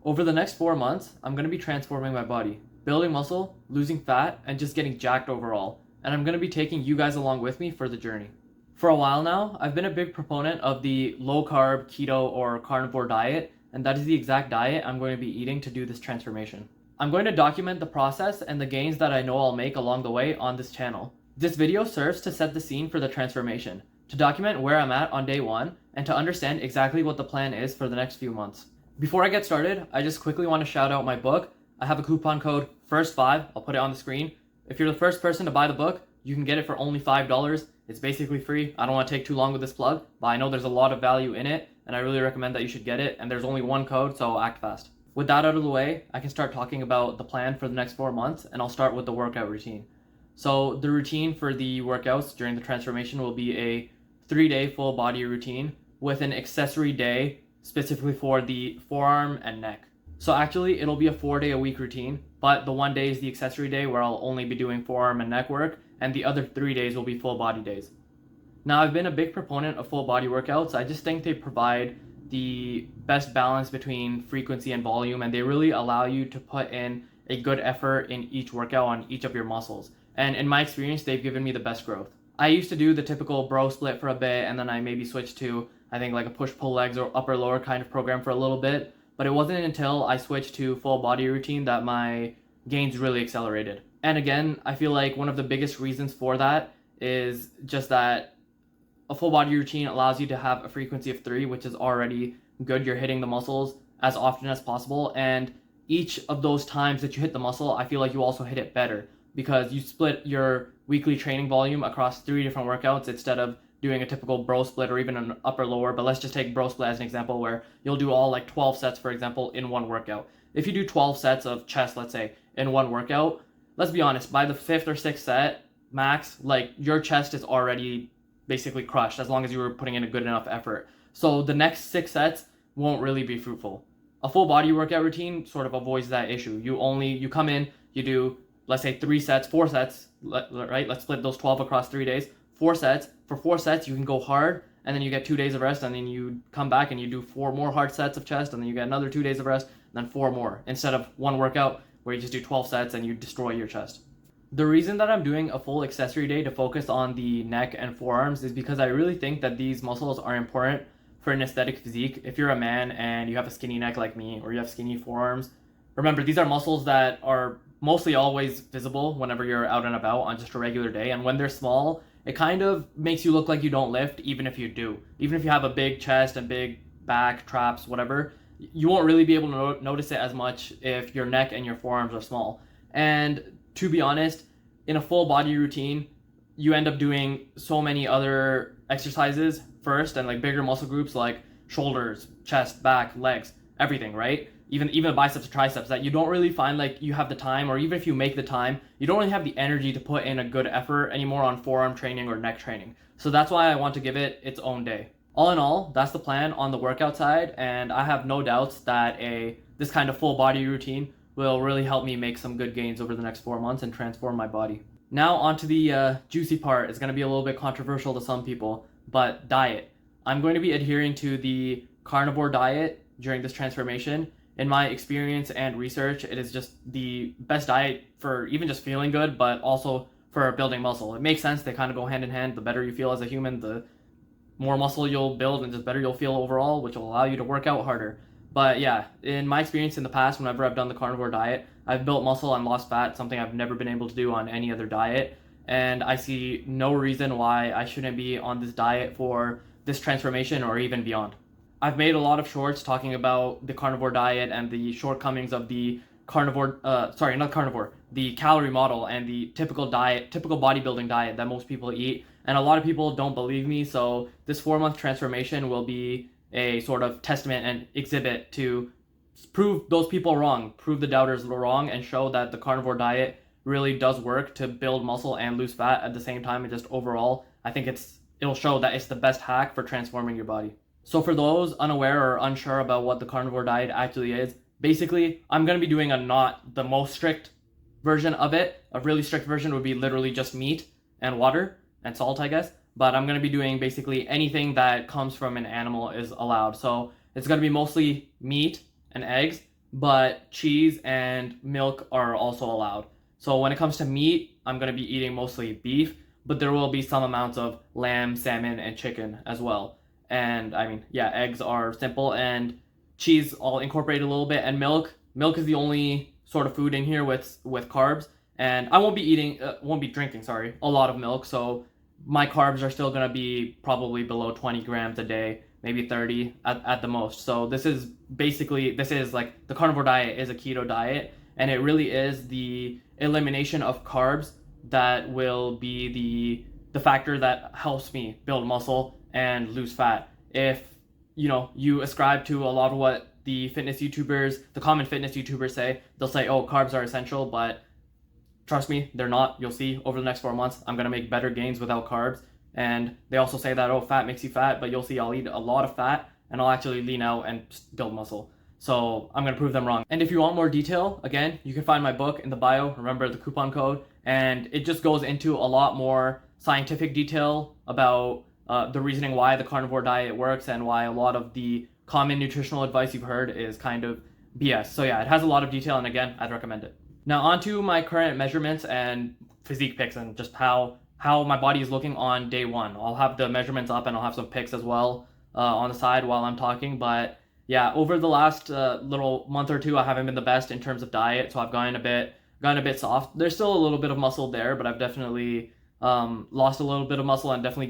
Over the next 4 months, I'm going to be transforming my body, building muscle, losing fat, and just getting jacked overall. And I'm going to be taking you guys along with me for the journey. For a while now, I've been a big proponent of the low carb, keto, or carnivore diet, and that is the exact diet I'm going to be eating to do this transformation. I'm going to document the process and the gains that I know I'll make along the way on this channel. This video serves to set the scene for the transformation, to document where I'm at on day one, and to understand exactly what the plan is for the next few months. Before I get started, I just quickly want to shout out my book. I have a coupon code FIRST5. I'll put it on the screen. If you're the first person to buy the book, you can get it for only $5. It's basically free. I don't want to take too long with this plug, but I know there's a lot of value in it, and I really recommend that you should get it, and there's only one code, so act fast. With that out of the way, I can start talking about the plan for the next 4 months, and I'll start with the workout routine. So the routine for the workouts during the transformation will be a 3-day full body routine with an accessory day specifically for the forearm and neck. So actually it'll be a 4-day-a-week routine, but the one day is the accessory day where I'll only be doing forearm and neck work, and the other 3 days will be full body days. Now, I've been a big proponent of full body workouts. I just think they provide the best balance between frequency and volume, and they really allow you to put in a good effort in each workout on each of your muscles. And in my experience, they've given me the best growth. I used to do the typical bro split for a bit, and then I maybe switched to, I think, like a push-pull legs or upper-lower kind of program for a little bit. But it wasn't until I switched to full body routine that my gains really accelerated. And again, I feel like one of the biggest reasons for that is just that a full body routine allows you to have a frequency of 3, which is already good. You're hitting the muscles as often as possible. And each of those times that you hit the muscle, I feel like you also hit it better because you split your weekly training volume across 3 different workouts instead of doing a typical bro split or even an upper lower. But let's just take bro split as an example where you'll do all like 12 sets, for example, in one workout. If you do 12 sets of chest, let's say, in one workout, let's be honest, by the 5th or 6th set max, like your chest is already basically crushed as long as you were putting in a good enough effort. So the next 6 sets won't really be fruitful. A full body workout routine sort of avoids that issue. You come in, you do, let's say 4 sets, right? Let's split those 12 across 3 days. 4 sets. For 4 sets, you can go hard, and then you get 2 days of rest, and then you come back and you do 4 more hard sets of chest, and then you get another 2 days of rest, and then 4 more, instead of one workout where you just do 12 sets and you destroy your chest. The reason that I'm doing a full accessory day to focus on the neck and forearms is because I really think that these muscles are important for an aesthetic physique. If you're a man and you have a skinny neck like me, or you have skinny forearms, remember, these are muscles that are mostly always visible whenever you're out and about on just a regular day, and when they're small, it kind of makes you look like you don't lift, even if you do. Even if you have a big chest and big back, traps, whatever, you won't really be able to notice it as much if your neck and your forearms are small. And to be honest, in a full body routine, you end up doing so many other exercises first and like bigger muscle groups like shoulders, chest, back, legs, everything, right? Even biceps or triceps, that you don't really find like you have the time, or even if you make the time, you don't really have the energy to put in a good effort anymore on forearm training or neck training. So that's why I want to give it its own day. All in all, that's the plan on the workout side, and I have no doubts that this kind of full body routine will really help me make some good gains over the next 4 months and transform my body. Now onto the juicy part. It's going to be a little bit controversial to some people, but diet. I'm going to be adhering to the carnivore diet during this transformation. In my experience and research, it is just the best diet for even just feeling good, but also for building muscle. It makes sense. They kind of go hand in hand. The better you feel as a human, the more muscle you'll build and just better you'll feel overall, which will allow you to work out harder. But yeah, in my experience in the past, whenever I've done the carnivore diet, I've built muscle and lost fat, something I've never been able to do on any other diet. And I see no reason why I shouldn't be on this diet for this transformation or even beyond. I've made a lot of shorts talking about the carnivore diet and the shortcomings of the the calorie model and the typical bodybuilding diet that most people eat. And a lot of people don't believe me, so this 4-month transformation will be a sort of testament and exhibit to prove those people wrong, prove the doubters wrong, and show that the carnivore diet really does work to build muscle and lose fat at the same time. And just overall, I think it'll show that it's the best hack for transforming your body. So for those unaware or unsure about what the carnivore diet actually is, basically, I'm going to be doing a not the most strict version of it. A really strict version would be literally just meat and water and salt, I guess. But I'm going to be doing basically anything that comes from an animal is allowed. So it's going to be mostly meat and eggs, but cheese and milk are also allowed. So when it comes to meat, I'm going to be eating mostly beef, but there will be some amounts of lamb, salmon, and chicken as well. And I mean, yeah, eggs are simple, and cheese I'll incorporate a little bit, and milk. Milk is the only sort of food in here with carbs, and I won't be drinking, sorry, a lot of milk. So my carbs are still gonna be probably below 20 grams a day, maybe 30 at the most. So this is like the carnivore diet is a keto diet, and it really is the elimination of carbs that will be the factor that helps me build muscle and lose fat. If you ascribe to a lot of what the common fitness YouTubers say, they'll say, oh, carbs are essential, but trust me, they're not. You'll see over the next 4 months, I'm going to make better gains without carbs. And they also say that, oh, fat makes you fat, but you'll see I'll eat a lot of fat and I'll actually lean out and build muscle. So I'm going to prove them wrong. And if you want more detail, again, you can find my book in the bio. Remember the coupon code. And it just goes into a lot more scientific detail about the reasoning why the carnivore diet works and why a lot of the common nutritional advice you've heard is kind of BS. So yeah, it has a lot of detail, and again, I'd recommend it. Now on to my current measurements and physique pics and just how my body is looking on day one. I'll have the measurements up and I'll have some pics as well on the side while I'm talking. But yeah, over the last little month or two, I haven't been the best in terms of diet, so I've gotten a bit soft. There's still a little bit of muscle there, but I've definitely lost a little bit of muscle and definitely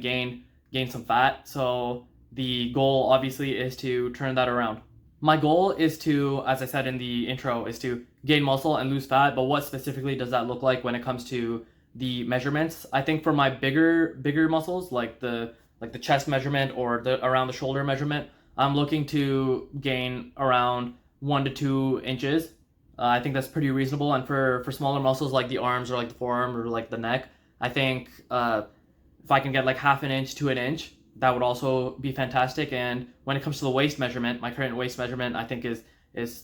gained some fat. So the goal obviously is to turn that around. My goal is to, as I said in the intro, is to gain muscle and lose fat, but what specifically does that look like when it comes to the measurements? I think for my bigger muscles, like the chest measurement or the around the shoulder measurement, I'm looking to gain around 1 to 2 inches. I think that's pretty reasonable. And for smaller muscles like the arms or like the forearm or like the neck, I think if I can get like half an inch to an inch, that would also be fantastic. And when it comes to the waist measurement, my current waist measurement I think is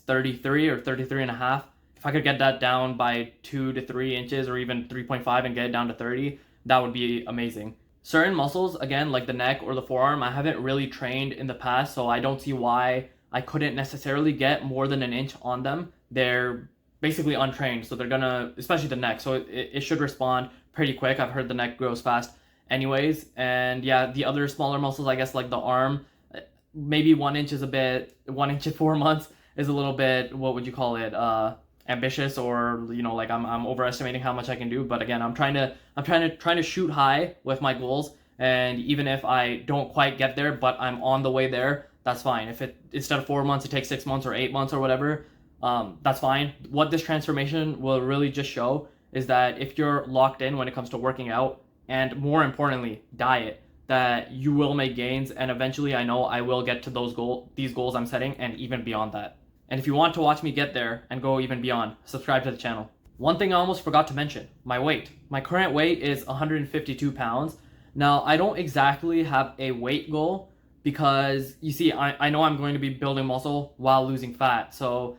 33 or 33 and a half. If I could get that down by 2 to 3 inches or even 3.5 and get it down to 30, that would be amazing. Certain muscles, again, like the neck or the forearm, I haven't really trained in the past, so I don't see why I couldn't necessarily get more than an inch on them. They're basically untrained, so they're gonna, especially the neck, so it should respond pretty quick. I've heard the neck grows fast anyways. And yeah, the other smaller muscles, I guess, like the arm, maybe 1 inch is 1 inch in 4 months is a little bit, what would you call it, ambitious, or like I'm overestimating how much I can do. But again, I'm trying to shoot high with my goals, and even if I don't quite get there, but I'm on the way there, that's fine. If instead of 4 months it takes 6 months or 8 months or whatever, that's fine. What this transformation will really just show is that if you're locked in when it comes to working out, and more importantly, diet, that you will make gains, and eventually I know I will get to these goals I'm setting and even beyond that. And if you want to watch me get there and go even beyond, subscribe to the channel. One thing I almost forgot to mention, my weight. My current weight is 152 pounds. Now, I don't exactly have a weight goal because, you see, I know I'm going to be building muscle while losing fat. So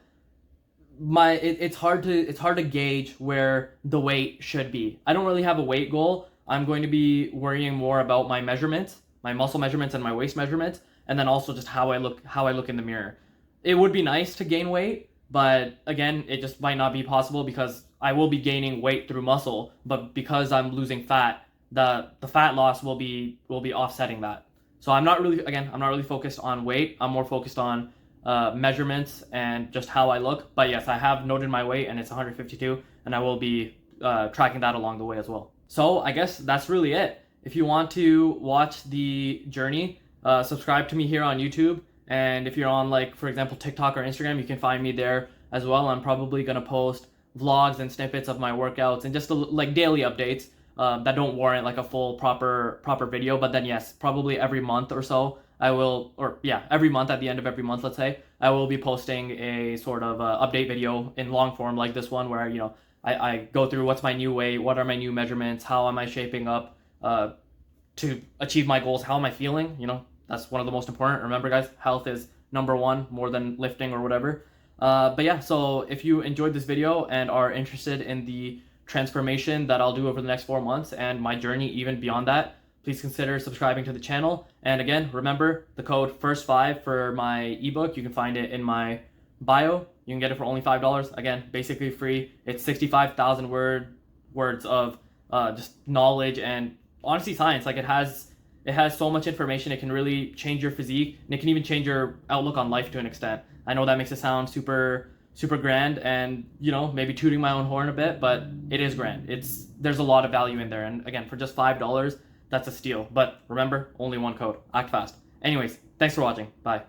it's hard to gauge where the weight should be. I don't really have a weight goal. I'm going to be worrying more about my measurements, my muscle measurements and my waist measurements, and then also just how I look in the mirror. It would be nice to gain weight, but again, it just might not be possible because I will be gaining weight through muscle, but because I'm losing fat, the fat loss will be offsetting that. So I'm not really focused on weight. I'm more focused on measurements and just how I look. But yes, I have noted my weight and it's 152, and I will be tracking that along the way as well. So I guess that's really it. If you want to watch the journey, subscribe to me here on YouTube. And if you're on, like, for example, TikTok or Instagram, you can find me there as well. I'm probably going to post vlogs and snippets of my workouts and just like daily updates that don't warrant like a full proper video. But then yes, probably every month or so I will, or yeah, every month, at the end of every month, let's say, I will be posting a sort of update video in long form like this one, where I go through what's my new weight, what are my new measurements, how am I shaping up to achieve my goals, how am I feeling. That's one of the most important. Remember, guys, health is number one, more than lifting or whatever. But yeah, so if you enjoyed this video and are interested in the transformation that I'll do over the next 4 months and my journey even beyond that, please consider subscribing to the channel. And again, remember the code FIRST5 for my ebook. You can find it in my bio. You can get it for only $5. Again, basically free. It's 65,000 words of just knowledge and honestly science. Like it has so much information. It can really change your physique, and it can even change your outlook on life to an extent. I know that makes it sound super grand, and maybe tooting my own horn a bit, but it is grand. There's a lot of value in there, and again, for just $5, that's a steal. But remember, only one code. Act fast. Anyways, thanks for watching. Bye.